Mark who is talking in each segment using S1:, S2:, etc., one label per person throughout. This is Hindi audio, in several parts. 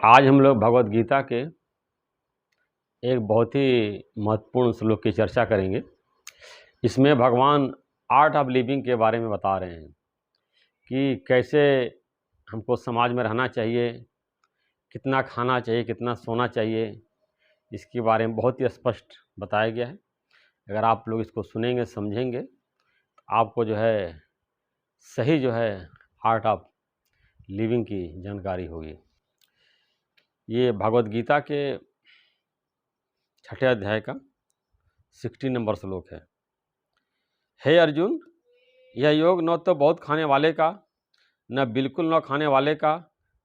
S1: आज हम लोग भगवत गीता के एक बहुत ही महत्वपूर्ण श्लोक की चर्चा करेंगे। इसमें भगवान आर्ट ऑफ लिविंग के बारे में बता रहे हैं कि कैसे हमको समाज में रहना चाहिए, कितना खाना चाहिए, कितना सोना चाहिए, इसके बारे में बहुत ही स्पष्ट बताया गया है। अगर आप लोग इसको सुनेंगे, समझेंगे, तो आपको सही आर्ट ऑफ लिविंग की जानकारी होगी। ये भगवत गीता के 6ठे अध्याय का 60 नंबर श्लोक है। हे अर्जुन, यह योग न तो बहुत खाने वाले का, न बिल्कुल न खाने वाले का,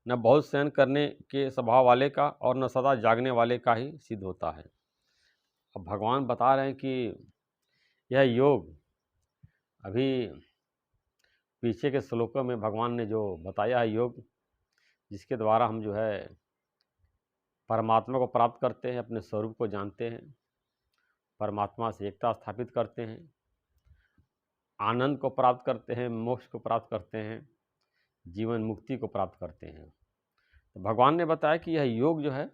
S1: न बहुत सहन करने के स्वभाव वाले का, और न सदा जागने वाले का ही सिद्ध होता है। अब भगवान बता रहे हैं कि यह योग अभी पीछे के श्लोकों में भगवान ने जो बताया है योग, जिसके द्वारा हम परमात्मा को प्राप्त करते हैं, अपने स्वरूप को जानते हैं, परमात्मा से एकता स्थापित करते हैं, आनंद को प्राप्त करते हैं, मोक्ष को प्राप्त करते हैं, जीवन मुक्ति को प्राप्त करते हैं। तो भगवान ने बताया कि यह योग यह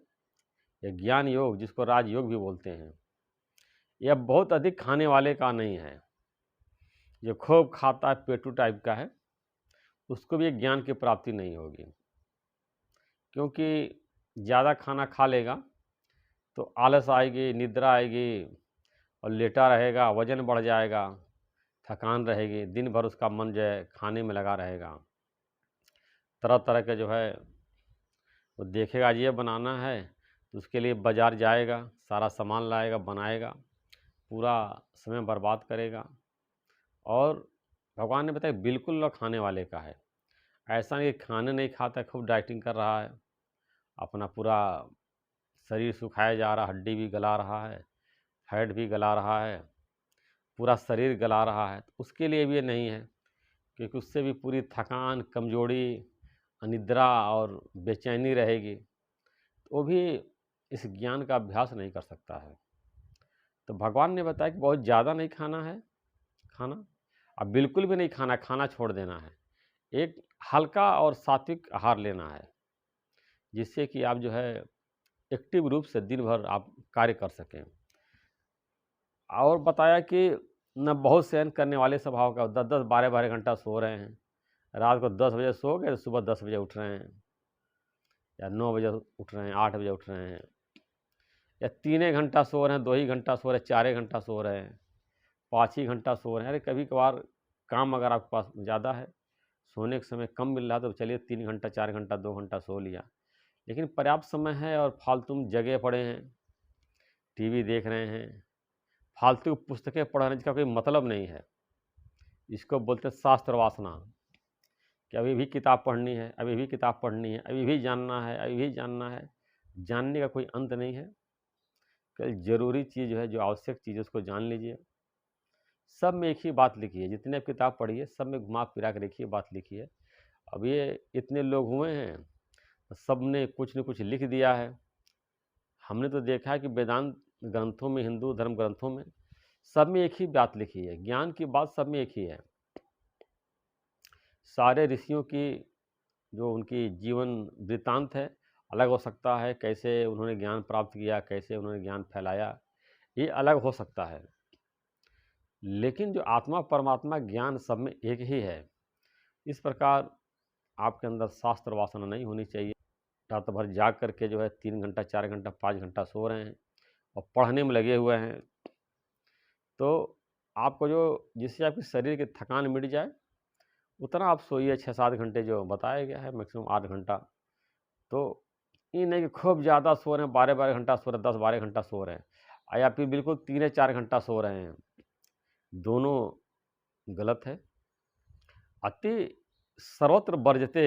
S1: ज्ञान योग, जिसको राजयोग भी बोलते हैं, यह बहुत अधिक खाने वाले का नहीं है। जो खूब खाता है, पेटू टाइप का है, उसको भी एक ज्ञान की प्राप्ति नहीं होगी, क्योंकि ज़्यादा खाना खा लेगा तो आलस आएगी, निद्रा आएगी और लेटा रहेगा, वजन बढ़ जाएगा, थकान रहेगी, दिन भर उसका मन खाने में लगा रहेगा। तरह तरह के वो देखेगा ये बनाना है तो उसके लिए बाज़ार जाएगा, सारा सामान लाएगा, बनाएगा, पूरा समय बर्बाद करेगा। और भगवान ने बताया बिल्कुल न खाने वाले का है। ऐसा नहीं कि खाने नहीं खाता, खूब डाइटिंग कर रहा है, अपना पूरा शरीर सुखाया जा रहा, हड्डी भी गला रहा है, फैट भी गला रहा है, पूरा शरीर गला रहा है, तो उसके लिए भी ये नहीं है, क्योंकि उससे भी पूरी थकान, कमजोरी, अनिद्रा और बेचैनी रहेगी, तो वो भी इस ज्ञान का अभ्यास नहीं कर सकता है। तो भगवान ने बताया कि बहुत ज़्यादा नहीं खाना है खाना, अब बिल्कुल भी नहीं खाना, खाना छोड़ देना है। एक हल्का और सात्विक आहार लेना है, जिससे कि आप एक्टिव रूप से दिन भर आप कार्य कर सकें। और बताया कि न बहुत सहन करने वाले स्वभाव का, 10-10, 12-12 घंटा सो रहे हैं, रात को 10 बजे सो गए, सुबह 10 बजे उठ रहे हैं, या 9 बजे उठ रहे हैं, 8 बजे उठ रहे हैं, या 3 घंटा सो रहे हैं, 2 ही घंटा सो रहे हैं, 4 घंटा सो रहे हैं, 5 ही घंटा सो रहे हैं। अरे कभी कभार काम अगर आपके पास ज़्यादा है, सोने के समय कम मिल रहा है, तो चलिए 3 घंटा, 4 घंटा, 2 घंटा सो लिया, लेकिन पर्याप्त समय है और फालतू में जगह पड़े हैं, टीवी देख रहे हैं, फालतू पुस्तकें पढ़ रहे हैं, जिसका कोई मतलब नहीं है। इसको बोलते हैं शास्त्र वासना, कि अभी भी किताब पढ़नी है, अभी भी किताब पढ़नी है, अभी भी जानना है, अभी भी जानना है। जानने का कोई अंत नहीं है। कल ज़रूरी चीज़ जो आवश्यक चीज़ है, उसको जान लीजिए। सब में एक ही बात लिखी है, जितने किताब पढ़िए सब में घुमा फिरा कर एक ही बात लिखी है। अब ये इतने लोग हुए हैं, सब ने कुछ न कुछ लिख दिया है। हमने तो देखा है कि वेदांत ग्रंथों में, हिंदू धर्म ग्रंथों में, सब में एक ही बात लिखी है, ज्ञान की बात सब में एक ही है। सारे ऋषियों की जो उनकी जीवन वृत्तांत है, अलग हो सकता है, कैसे उन्होंने ज्ञान प्राप्त किया, कैसे उन्होंने ज्ञान फैलाया, ये अलग हो सकता है, लेकिन जो आत्मा परमात्मा ज्ञान सब में एक ही है। इस प्रकार आपके अंदर शास्त्र वासना नहीं होनी चाहिए। रात भर जाग करके 3 घंटा, 4 घंटा, 5 घंटा सो रहे हैं और पढ़ने में लगे हुए हैं, तो आपको जिससे आपके शरीर की थकान मिट जाए, उतना आप सोइए। 6-7 घंटे जो बताया गया है, मैक्सिमम 8 घंटा। तो ये नहीं कि खूब ज़्यादा सो रहे हैं, 12-12 घंटा सो रहे हैं, 10-12 घंटा सो रहे हैं, या फिर बिल्कुल 3-4 घंटा सो रहे हैं, दोनों गलत है। अति सर्वत्र वर्जते,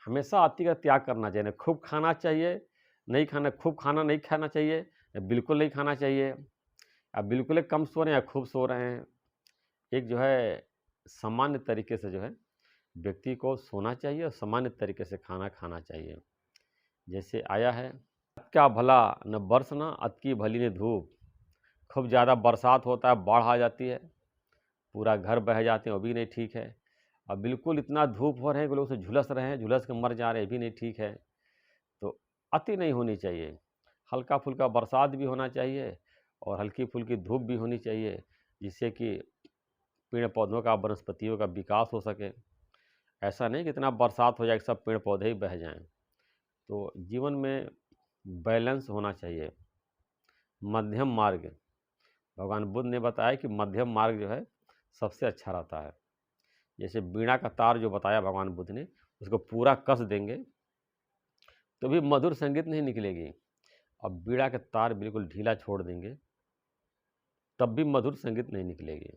S1: हमेशा अति का त्याग करना चाहिए। खूब खाना चाहिए, नहीं खाना, खूब खाना नहीं खाना चाहिए, या बिल्कुल नहीं खाना चाहिए, या बिल्कुल ही कम सो रहे हैं या खूब सो रहे हैं। एक सामान्य तरीके से व्यक्ति को सोना चाहिए और सामान्य तरीके से खाना खाना चाहिए। जैसे आया है, अत क्या भला न बरसना, अत की भली न धूप। खूब ज़्यादा बरसात होता है, बाढ़ आ जाती है, पूरा घर बह जाते हैं, वो भी नहीं ठीक है। और बिल्कुल इतना धूप हो रहे हैं कि लोग उसे झुलस रहे हैं, झुलस के मर जा रहे हैं, भी नहीं ठीक है। तो अति नहीं होनी चाहिए। हल्का-फुल्का बरसात भी होना चाहिए और हल्की-फुल्की धूप भी होनी चाहिए, जिससे कि पेड़-पौधों का, वनस्पतियों का विकास हो सके। ऐसा नहीं कि इतना बरसात हो जाए कि सब पेड़-पौधे ही बह जाएँ। तो जीवन में बैलेंस होना चाहिए, मध्यम मार्ग। भगवान बुद्ध ने बताया कि मध्यम मार्ग जो है सबसे अच्छा रहता है। जैसे वीणा का तार जो बताया भगवान बुद्ध ने, उसको पूरा कस देंगे तो भी मधुर संगीत नहीं निकलेगी, और वीणा के तार बिल्कुल ढीला छोड़ देंगे तब भी मधुर संगीत नहीं निकलेगी।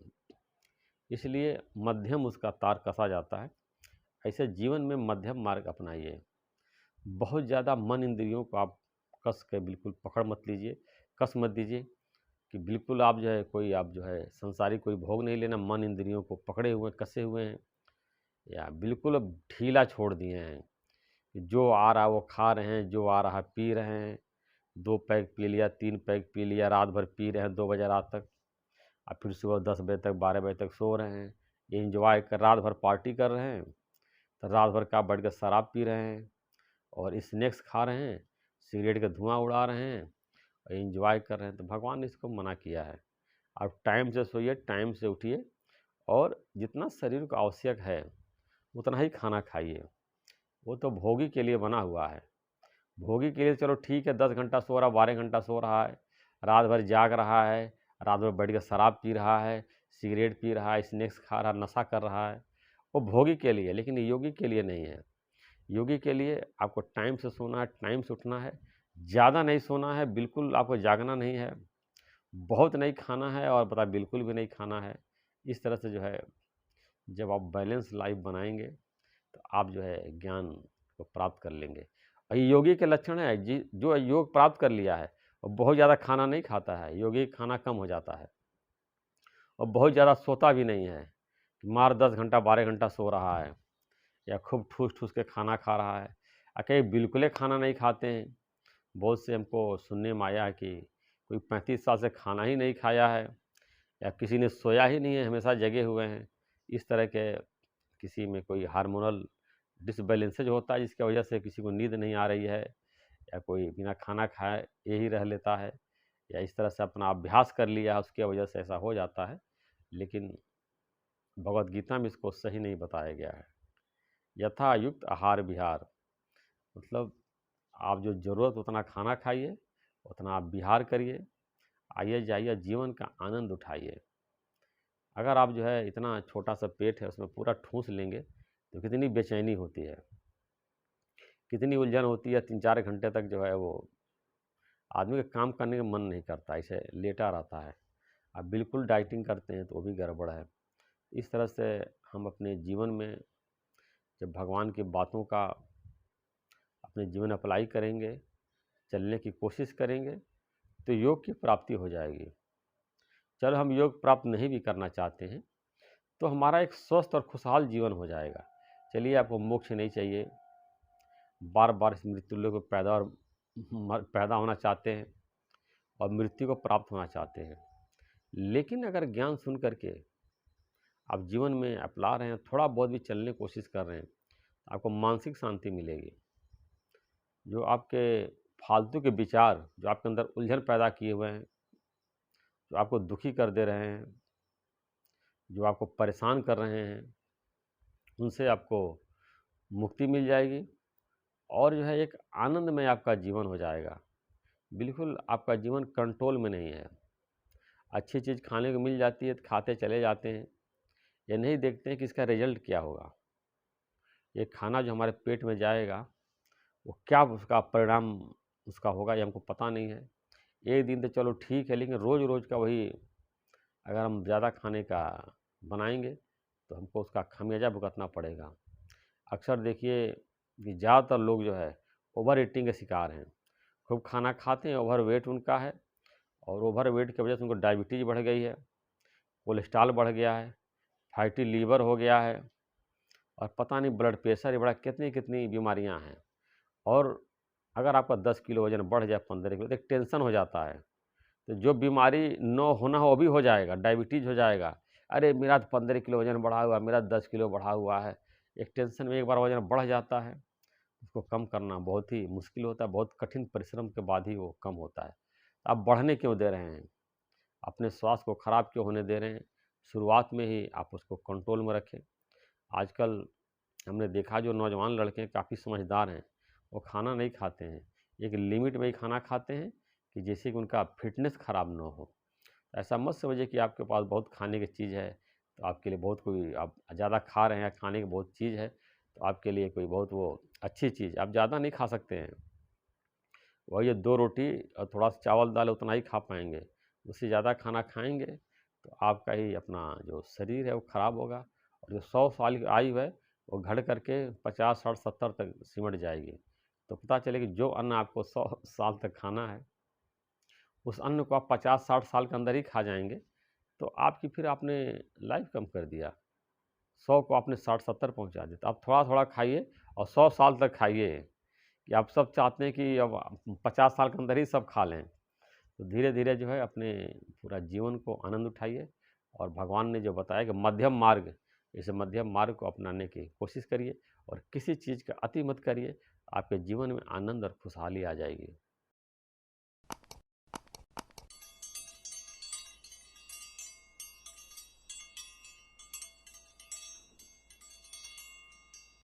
S1: इसलिए मध्यम उसका तार कसा जाता है। ऐसे जीवन में मध्यम मार्ग अपनाइए। बहुत ज़्यादा मन इंद्रियों को आप कस के बिल्कुल पकड़ मत लीजिए, कस मत दीजिए कि बिल्कुल आप जो है कोई आप जो है संसारिक कोई भोग नहीं लेना, मन इंद्रियों को पकड़े हुए कसे हुए हैं, या बिल्कुल अब ढीला छोड़ दिए हैं कि जो आ रहा है वो खा रहे हैं, जो आ रहा है पी रहे हैं। 2 पैग पी लिया, 3 पैग पी लिया, रात भर पी रहे हैं 2 बजे रात तक, और फिर सुबह 10 बजे तक 12 बजे तक सो रहे हैं। एंजॉय कर रात भर पार्टी कर रहे हैं, तो रात भर का बैठ कर शराब पी रहे हैं और स्नैक्स खा रहे हैं, सिगरेट का धुआं उड़ा रहे हैं और एंजॉय कर रहे हैं। तो भगवान ने इसको मना किया है। आप टाइम से सोइए, टाइम से उठिए और जितना शरीर को आवश्यक है उतना ही खाना खाइए। वो तो भोगी के लिए बना हुआ है। भोगी के लिए चलो ठीक है, 10 घंटा सो रहा, 12 घंटा सो रहा है, रात भर जाग रहा है, रात भर बैठ कर शराब पी रहा है, सिगरेट पी रहा है, स्नैक्स खा रहा है, नशा कर रहा है, वो भोगी के लिए, लेकिन योगी के लिए नहीं है। योगी के लिए आपको टाइम से सोना है, टाइम से उठना है, ज़्यादा नहीं सोना है, बिल्कुल आपको जागना नहीं है, बहुत नहीं खाना है और पता बिल्कुल भी नहीं खाना है। इस तरह से जो है जब आप बैलेंस लाइफ बनाएंगे तो आप जो है ज्ञान को प्राप्त कर लेंगे। और ये योगी के लक्षण है, जो योग प्राप्त कर लिया है और बहुत ज़्यादा खाना नहीं खाता है, योगी खाना कम हो जाता है और बहुत ज़्यादा सोता भी नहीं है, मार 10 घंटा 12 घंटा सो रहा है या खूब ठूस-ठूस के खाना खा रहा है। कई बिल्कुल खाना नहीं खाते हैं। बहुत से हमको सुनने में आया है कि कोई 35 साल से खाना ही नहीं खाया है या किसी ने सोया ही नहीं है, हमेशा जगे हुए हैं। इस तरह के किसी में कोई हार्मोनल डिसबैलेंसेज होता है जिसकी वजह से किसी को नींद नहीं आ रही है, या कोई बिना खाना खाए यही रह लेता है, या इस तरह से अपना अभ्यास कर लिया है उसकी वजह से ऐसा हो जाता है। लेकिन भगवद गीता में इसको सही नहीं बताया गया है। यथा युक्त आहार विहार, मतलब आप जो ज़रूरत उतना खाना खाइए, उतना आप विहार करिए, आइए जाइए जीवन का आनंद उठाइए। अगर आप जो है इतना छोटा सा पेट है उसमें पूरा ठूस लेंगे तो कितनी बेचैनी होती है, कितनी उलझन होती है। 3-4 घंटे तक जो है वो आदमी का काम करने का मन नहीं करता, ऐसे लेटा रहता है। आप बिल्कुल डाइटिंग करते हैं तो वो भी गड़बड़ है। इस तरह से हम अपने जीवन में जब भगवान की बातों का अपने जीवन अप्लाई करेंगे, चलने की कोशिश करेंगे, तो योग की प्राप्ति हो जाएगी। चलो हम योग प्राप्त नहीं भी करना चाहते हैं तो हमारा एक स्वस्थ और खुशहाल जीवन हो जाएगा। चलिए आपको मोक्ष नहीं चाहिए, बार बार इस मृत्यु लोक में पैदा होना चाहते हैं और मृत्यु को प्राप्त होना चाहते हैं, लेकिन अगर ज्ञान सुन करके आप जीवन में अपना रहे हैं, थोड़ा बहुत भी चलने की कोशिश कर रहे हैं, तो आपको मानसिक शांति मिलेगी। जो आपके फालतू के विचार जो आपके अंदर उलझन पैदा किए हुए हैं, जो आपको दुखी कर दे रहे हैं, जो आपको परेशान कर रहे हैं, उनसे आपको मुक्ति मिल जाएगी और जो है एक आनंदमय आपका जीवन हो जाएगा। बिल्कुल आपका जीवन कंट्रोल में नहीं है। अच्छी चीज़ खाने को मिल जाती है तो खाते चले जाते हैं, ये नहीं देखते हैं कि इसका रिजल्ट क्या होगा। ये खाना जो हमारे पेट में जाएगा वो क्या उसका परिणाम उसका होगा ये हमको पता नहीं है। एक दिन तो चलो ठीक है, लेकिन रोज़-रोज़ का वही अगर हम ज़्यादा खाने का बनाएंगे तो हमको उसका खमियाजा भुगतना पड़ेगा। अक्सर देखिए कि ज़्यादातर लोग जो है ओवर ईटिंग के शिकार हैं। खूब खाना खाते हैं, ओवर वेट उनका है और ओवर वेट की वजह से उनको डायबिटीज़ बढ़ गई है, कोलेस्ट्रॉल बढ़ गया है, फैटी लीवर हो गया है और पता नहीं ब्लड प्रेशर ही बढ़ा, कितनी-कितनी बीमारियां हैं। और अगर आपका 10 किलो वज़न बढ़ जाए, 15 किलो, तो एक टेंशन हो जाता है। तो जो बीमारी न होना हो वो भी हो जाएगा, डायबिटीज़ हो जाएगा। अरे मेरा तो 15 किलो वज़न बढ़ा हुआ है, मेरा 10 किलो बढ़ा हुआ है। एक टेंशन में एक बार वज़न बढ़ जाता है उसको कम करना बहुत ही मुश्किल होता है, बहुत कठिन परिश्रम के बाद ही वो कम होता है। आप बढ़ने क्यों दे रहे हैं? अपने स्वास्थ्य को खराब क्यों होने दे रहे हैं? शुरुआत में ही आप उसको कंट्रोल में रखें। आजकल हमने देखा जो नौजवान लड़के काफ़ी समझदार हैं, वो खाना नहीं खाते हैं। एक लिमिट में ही खाना खाते हैं कि जिससे कि उनका फ़िटनेस ख़राब ना हो। ऐसा मत समझिए कि आपके पास बहुत खाने की चीज़ है, तो आपके लिए बहुत कोई आप ज़्यादा खा रहे हैं या खाने की बहुत चीज़ है, तो आपके लिए कोई बहुत वो अच्छी चीज़ आप ज़्यादा नहीं खा सकते हैं। वही 2 रोटी और थोड़ा-सा चावल-दाल उतना ही खा पाएँगे। उससे ज़्यादा खाना खाएँगे, तो आपका ही अपना जो शरीर है वो ख़राब होगा और जो 100 साल की आयु है, वो घट कर के 50, 60, 70 तक सिमट जाएगी। तो पता चले कि जो अन्न आपको 100 साल तक खाना है, उस अन्न को आप 50-60 साल के अंदर ही खा जाएँगे, तो आपकी फिर आपने लाइफ़ कम कर दिया। 100 को आपने 60-70 पहुँचा दिया। तो आप थोड़ा-थोड़ा खाइए और 100 साल तक खाइए, कि आप सब चाहते हैं कि अब 50 साल के अंदर ही सब खा लें। तो धीरे-धीरे जो है अपने पूरा जीवन को आनंद उठाइए और भगवान ने जो बताया कि मध्यम मार्ग, इस मध्यम मार्ग को अपनाने की कोशिश करिए और किसी चीज़ का अति मत करिए, आपके जीवन में आनंद और खुशहाली आ जाएगी।